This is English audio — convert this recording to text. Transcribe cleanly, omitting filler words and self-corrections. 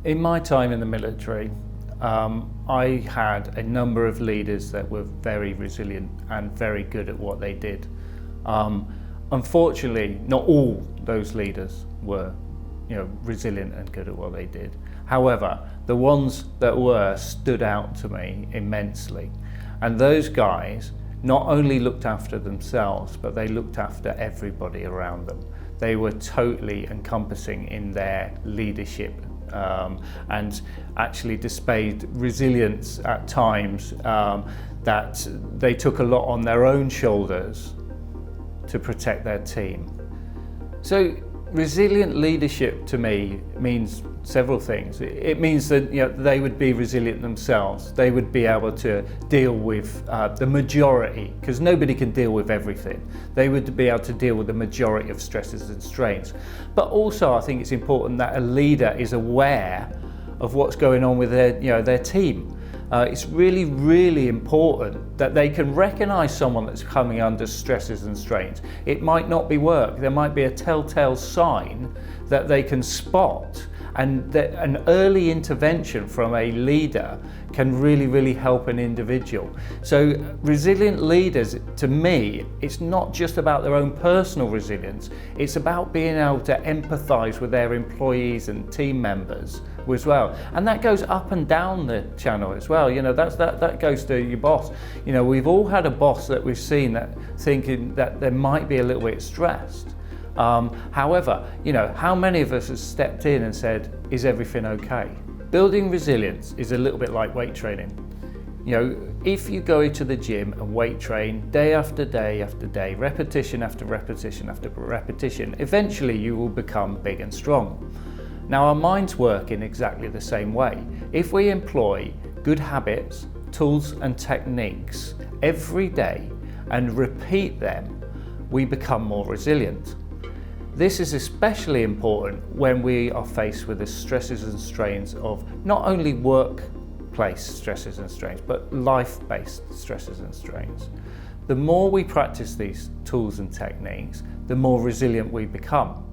In my time in the military, I had a number of leaders that were very resilient and very good at what they did. Unfortunately, not all those leaders were, resilient and good at what they did. However, the ones that were stood out to me immensely. And those guys not only looked after themselves, but they looked after everybody around them. They were totally encompassing in their leadership and actually displayed resilience at times, that they took a lot on their own shoulders to protect their team. So resilient leadership to me means several things. It means that they would be resilient themselves. They would be able to deal with the majority, because nobody can deal with everything. They would be able to deal with the majority of stresses and strains. But also I think it's important that a leader is aware of what's going on with their team. It's really, really important that they can recognise someone that's coming under stresses and strains. It might not be work. There might be a telltale sign that they can spot, and that an early intervention from a leader can really, really help an individual. So resilient leaders, to me, it's not just about their own personal resilience, it's about being able to empathise with their employees and team members as well. And that goes up and down the channel as well. That goes to your boss. We've all had a boss that we've seen that thinking that they might be a little bit stressed. However, how many of us have stepped in and said, is everything okay? Building resilience is a little bit like weight training. If you go to the gym and weight train day after day after day, repetition after repetition after repetition, eventually you will become big and strong. Now our minds work in exactly the same way. If we employ good habits, tools and techniques every day and repeat them, we become more resilient. This is especially important when we are faced with the stresses and strains of not only workplace stresses and strains, but life-based stresses and strains. The more we practice these tools and techniques, the more resilient we become.